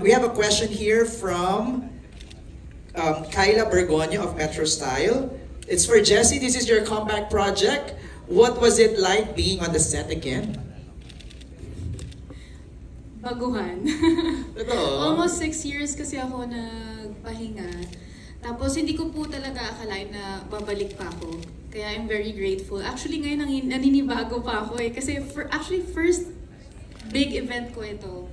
We have a question here from Kyla Bergoño of Metro Style. It's for Jessie. This is your comeback project. What was it like being on the set again? Baguhan. Almost 6 years kasi ako nagpahinga. Tapos hindi ko po talaga akalain na babalik pa ako. Kaya I'm very grateful. Actually ngayon naninibago pa ako eh. Kasi first big event ko ito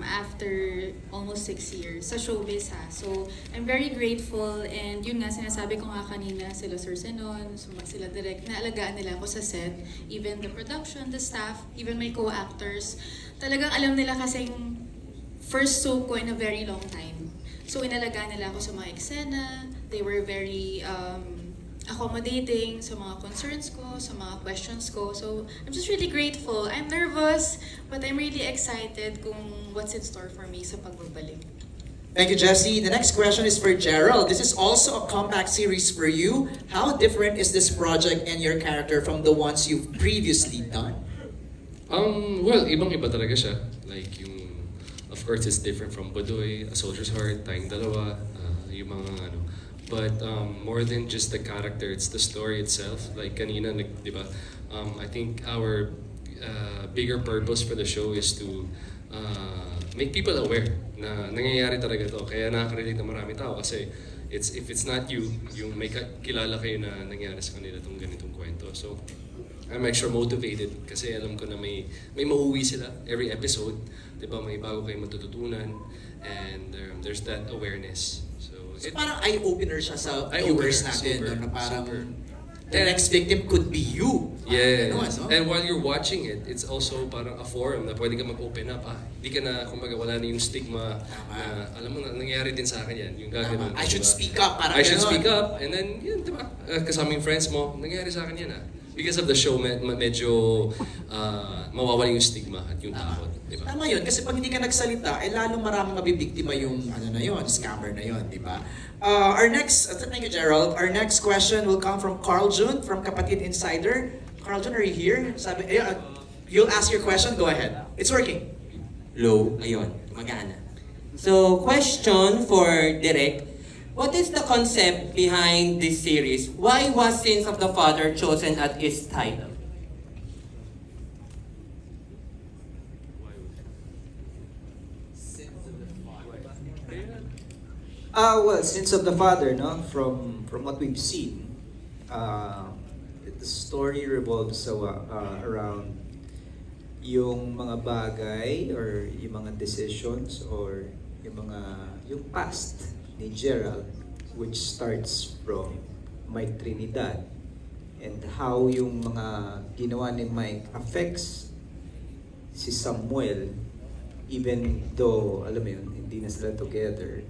after almost 6 years sa showbiz ha. So I'm very grateful and yun nga sinasabi ko nga kanina sila Sir Zenon, sila direct na alagaan nila ako sa set. Even the production, the staff, even my co-actors. Talagang alam nila kasing first show ko in a very long time. So inalagaan nila ako sa mga eksena. They were very accommodating sa mga concerns ko, sa mga questions ko. So I'm just really grateful. I'm nervous, but I'm really excited kung what's in store for me sa pagbabalik. Thank you, Jessie. The next question is for Gerald. This is also a comeback series for you. How different is this project and your character from the ones you've previously done? Well, ibang-iba talaga siya. Like yung, of course, it's different from Budoy, A Soldier's Heart, Tayong Dalawa, yung mga ano. But more than just the character, it's the story itself. Like kanina, di ba? I think our bigger purpose for the show is to make people aware na nangyayari talaga to. Kaya nakaka-relate na marami tao kasi if it's not you, yung may kilala kayo na nangyari sa kanila itong ganitong kwento. So I'm extra motivated kasi alam ko na may mauwi sila every episode. Diba, may bago kayong matututunan and there's that awareness. So parang eye-opener siya sa viewers natin. Super, na parang the next victim could be you. Yeah. No? And while you're watching it, it's also parang a forum na pwede ka mag-open up. Hindi ka na, kumbaga, wala na yung stigma. Alam mo na, nangyayari din sa akin yan. Yung gagawin. I should speak up. I should speak up. And then, yun, diba? Kasaming friends mo, nangyayari sa akin yan Because of the show, medyo mawawala yung stigma at yung takot. Diba? Tama yun, kasi pag hindi ka nagsalita, lalo maraming mabibiktima yung scammer na yun, di ba? Thank you, Gerald. Our next question will come from Carl Jun from Kapatid Insider. Carl Jun, are you here? You'll ask your question, go ahead. It's working. Low, ayun, magana. So, question for Direk. What is the concept behind this series? Why was Sins of the Father chosen as its title? Well, Sins of the Father, no? From what we've seen, the story revolves around yung mga bagay or yung mga decisions or yung past ni Gerald, which starts from Mike Trinidad, and how yung mga ginawa ni Mike affects si Samuel, even though, alam mo yun, hindi na sila together.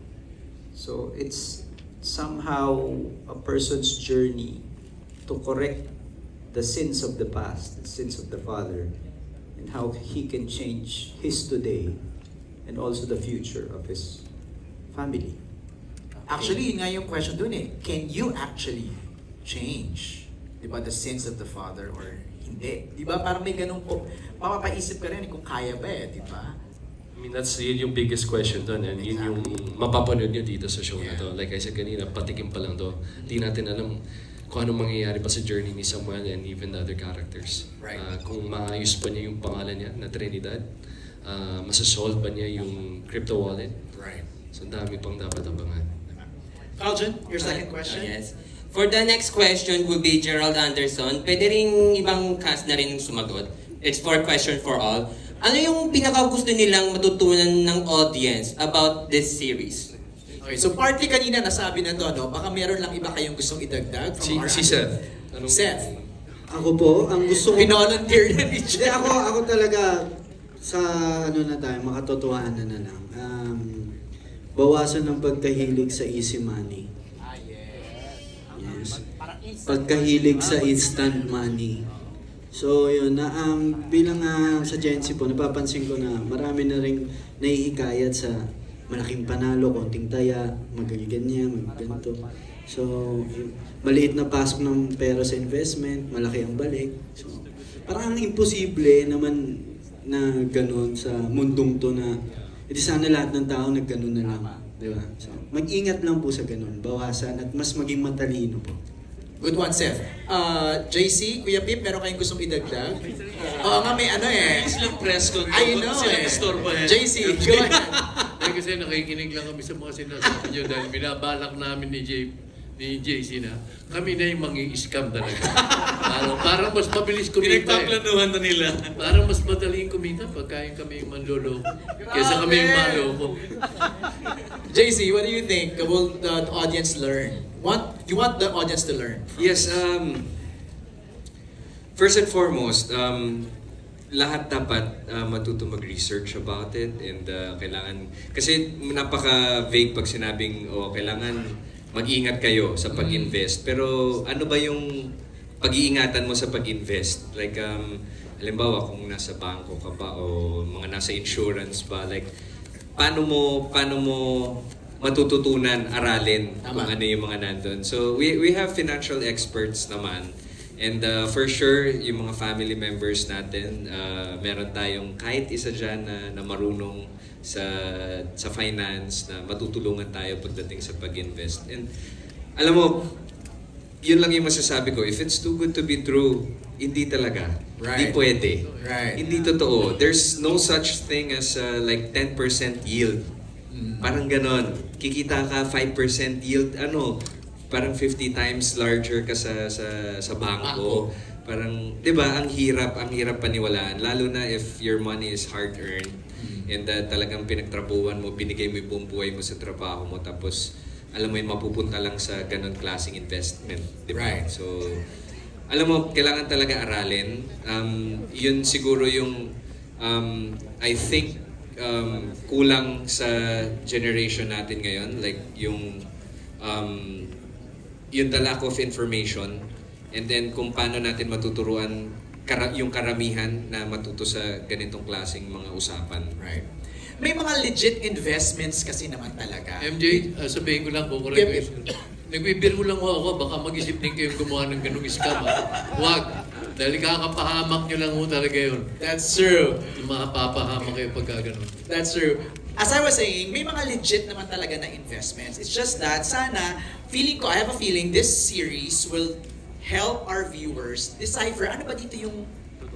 So it's somehow a person's journey to correct the sins of the past, the sins of the father, and how he can change his today and also the future of his family. Actually, yun nga yung question dun Can you actually change, di ba, the sins of the father or hindi? Di ba, parang may ganun po, mapapaisip ka rin kung kaya ba di ba? I mean, that's yun yung biggest question dun and yun yung mapapanood nyo dito sa show na to. Like I said kanina, patikim pa lang to. Di natin alam kung anong mangyayari pa sa journey ni Samuel and even the other characters. Right. Kung maayos pa niya yung pangalan niya na Trinidad, masasolve ba niya yung crypto wallet. Right. So dami pang dapat abangan. Carlton, your second question? Yes. For the next question would be Gerald Anderson. Pwede ring ibang cast na rin sumagot. It's for question for all. Ano yung pinaka-gusto nilang matutunan ng audience about this series? Okay, so partly kanina nasabi na to, no? Baka meron lang iba kayong gustong idagdag from Si Seth. Seth. Ako po, ang gusto ko... Pinolunteer na ni Hindi, ako talaga sa makatotohanan na lang. Bawasan ng pagkahilig sa easy money. Yes. Pagkahilig sa instant money. So yun, bilang sa Gency po, napapansin ko na marami na rin nahihikayat sa malaking panalo, konting taya, magaganyan, magganto. So, maliit na pasok ng pera sa investment, malaki ang balik. So, parang imposible naman na gano'n sa mundong to na Edi sana lahat ng tao nagganun na lang. Di ba? So, mag-ingat lang po sa ganun. Bawasan at mas maging matalino po. Good one, Seth. JC, Kuya Pip, meron kayong gustong idagdag? Oo nga, may ano eh. Islang press con. I know eh. JC, go ahead. Kasi nakikinig lang kami sa mga sinasabi nyo dahil binabalak namin ni JC na kami na yung mangi-scam talaga. Parang mas mabilis kumita. Pinagpaplanuhan na nila. Parang mas madaling kumita pagkain kami yung manloloko kaysa kami yung maloko. JC, what do you think? Will the audience learn? You want the audience to learn? Yes, first and foremost, lahat dapat matuto mag-research about it and kailangan, kasi napaka-vague pag sinabing, kailangan mag-ingat kayo sa pag-invest. Pero ano ba yung pag-iingatan mo sa pag-invest? Like, halimbawa kung nasa bangko ka ba o mga nasa insurance ba, like, paano mo matututunan, aralin kung ano yung mga nandun. So, we have financial experts naman. And for sure, yung mga family members natin, meron tayong kahit isa dyan na marunong sa finance, na matutulungan tayo pagdating sa pag-invest. And alam mo, yun lang yung masasabi ko. If it's too good to be true, hindi talaga. Hindi pwede. Hindi totoo. There's no such thing as like 10% yield. Parang ganon. Kikita ka 5% yield, parang 50 times larger ka sa bangko. Parang, 'di ba, ang hirap paniwalaan, lalo na if your money is hard earned and talagang pinagtrabuhan mo, binigay mo yung buong buhay mo sa trabaho mo, tapos alam mo yun, mapupunta lang sa ganon klaseng investment, 'di ba? So, alam mo, kailangan talaga aralin. Yun siguro yung I think kulang sa generation natin ngayon, like yung the lack of information, and then kung paano natin matuturuan yung karamihan na matuto sa ganitong klaseng mga usapan. Right. May mga legit investments kasi naman talaga. MJ, sabihin ko lang po, nagbibiro lang ako, baka mag-isip din kayong gumawa ng ganung scam. Huwag. Dahil kakapahamak nyo lang ho talaga yun. That's true. Mapapahamak kayo pagka ganun. That's true. As I was saying, may mga legit naman talaga na investments. It's just that, sana, I have a feeling this series will help our viewers decipher ano ba dito yung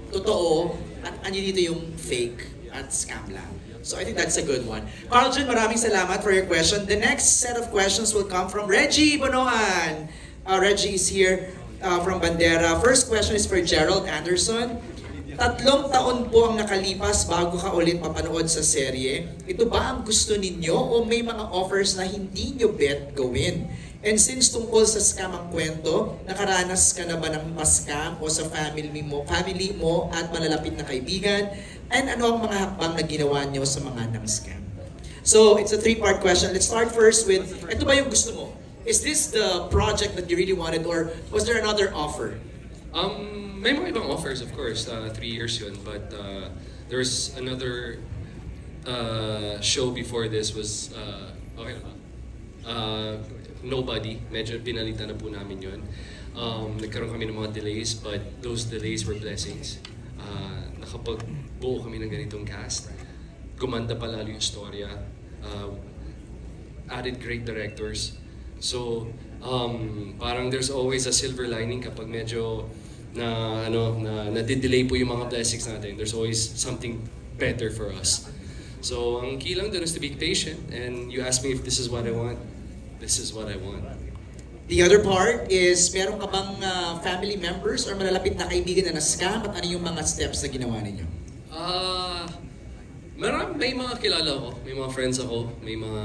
totoo at ano dito yung fake at scam lang. So I think that's a good one. Carl Jun, maraming salamat for your question. The next set of questions will come from Reggie Bonoan. Reggie is here from Bandera. First question is for Gerald Anderson. 3 taon po ang nakalipas bago ka ulit mapanood sa serye. Ito ba ang gusto ninyo o may mga offers na hindi nyo bet gawin? And since tungkol sa scam ang kwento, nakaranas ka na ba ng ma-scam o sa family mo at malalapit na kaibigan? And ano ang mga hakbang na ginawa nyo sa mga nang-scam? So, it's a 3-part question. Let's start first with, ito ba yung gusto mo? Is this the project that you really wanted or was there another offer? May mga ibang offers, of course. 3 years yun. But there's another show before this was, okay na ba? Nobody. Medyo pinalitan na po namin yun. Nagkaroon kami ng mga delays, but those delays were blessings. Nakapagbuo kami ng ganitong cast. Gumanda pa lalo yung storya. Added great directors. So, parang there's always a silver lining kapag medyo na-delay po yung mga blessings natin. There's always something better for us. So, ang key lang dun is to be patient, and you ask me if this is what I want. This is what I want. The other part is, meron ka bang family members or malalapit na kaibigan na na-scam at ano yung mga steps na ginawa ninyo? May mga kilala ko, may mga friends ako, may mga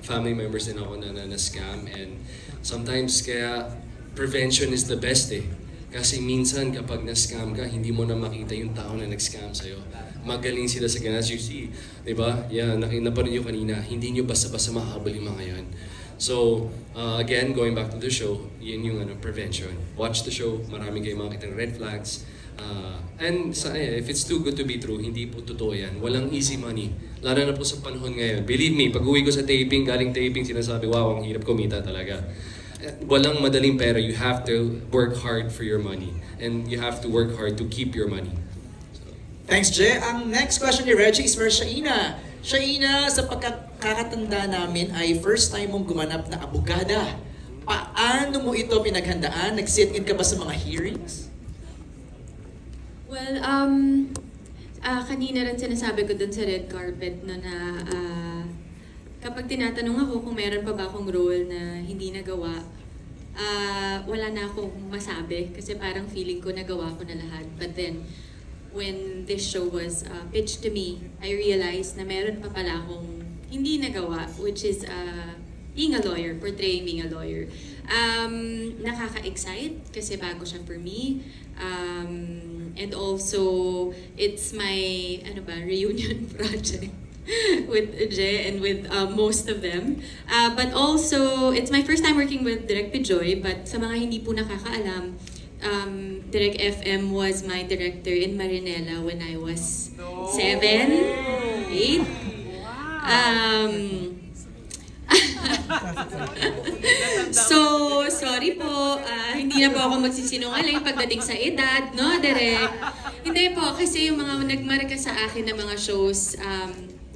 family members din ako na scam, and sometimes kaya prevention is the best eh. Kasi minsan kapag na-scam ka, hindi mo na makita yung tao na nag-scam sa'yo. Magaling sila sa ganun, as you see. Diba? Yeah, napanood nyo kanina, hindi nyo basta-basta mahabol yung mga yan. So, again, going back to the show, yun yung prevention. Watch the show, marami kayong makikita ng red flags. And if it's too good to be true, hindi po totoo yan. Walang easy money. Lalo na po sa panahon ngayon. Believe me, pag uwi ko sa taping, galing taping, sinasabi, wow, ang hirap kumita talaga. Walang madaling pera. You have to work hard for your money. And you have to work hard to keep your money. Thanks, Jay. Ang next question ni Reggie is for Shaina. Shaina, sa pagkakatanda namin ay first time mong gumanap na abogada. Paano mo ito pinaghandaan? Nag-sit-in ka ba sa mga hearings? Well, kanina rin sinasabi ko dun sa red carpet na kapag tinatanong ako kung meron pa ba akong role na hindi nagawa, wala na akong masabi kasi parang feeling ko nagawa ko na lahat. But then, when this show was pitched to me, I realized na meron pa pala akong hindi nagawa, which is being a lawyer, portraying being a lawyer. Nakaka-excite kasi bago siya for me. And also, it's my reunion project with Je and with most of them. But also, it's my first time working with Direk Pijoy, but sa mga hindi po nakakaalam, Direk FM was my director in Marinela when I was 7, 8. So, sorry po, hindi na po ako magsisinungaling pagdating sa edad, no, Direk? Hindi po, kasi yung mga nagmarka sa akin na mga shows,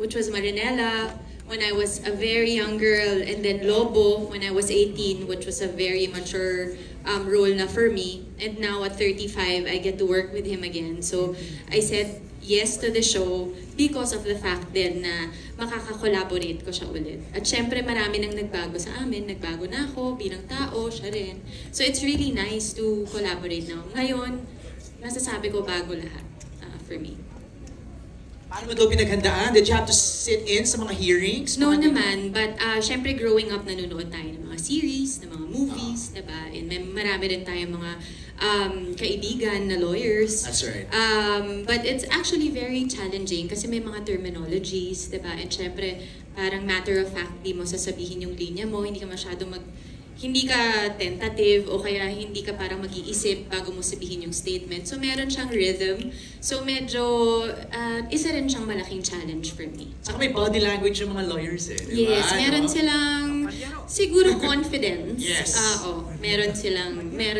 which was Marinela, when I was a very young girl, and then Lobo, when I was 18, which was a very mature role na for me. And now at 35, I get to work with him again. So, I said yes to the show because of the fact din na makaka-collaborate ko siya ulit. At syempre, marami nang nagbago sa amin. Nagbago na ako bilang tao, siya rin. So, it's really nice to collaborate now. Ngayon, masasabi ko bago lahat for me. Paano mo ito pinaghandaan? Did you have to sit in sa mga hearings? No naman, but syempre growing up, nanonood tayo ng mga series, ng mga movies, diba? And marami rin tayong mga kaibigan na lawyers. That's right. But it's actually very challenging kasi may mga terminologies, diba? And syempre, parang matter of fact, di mo sasabihin yung linya mo, hindi ka tentative o kaya hindi ka parang mag-iisip bago mo sabihin yung statement. So meron siyang rhythm. So medyo isa rin siyang malaking challenge for me. Saka may body language yung mga lawyers eh, di ba? Yes, meron silang siguro confidence. Yes. Meron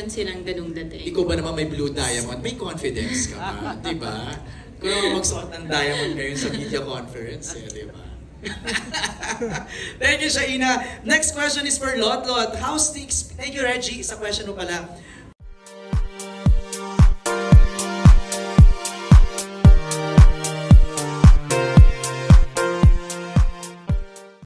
silang ganung dating. Ikaw ba naman may blue diamond? May confidence ka ba? Di ba? Kung ako magsuot ng diamond ngayon sa media conference, eh, di ba? Thank you, Shaina. Next question is for Lot. Thank you, Reggie. Isa question mo pala.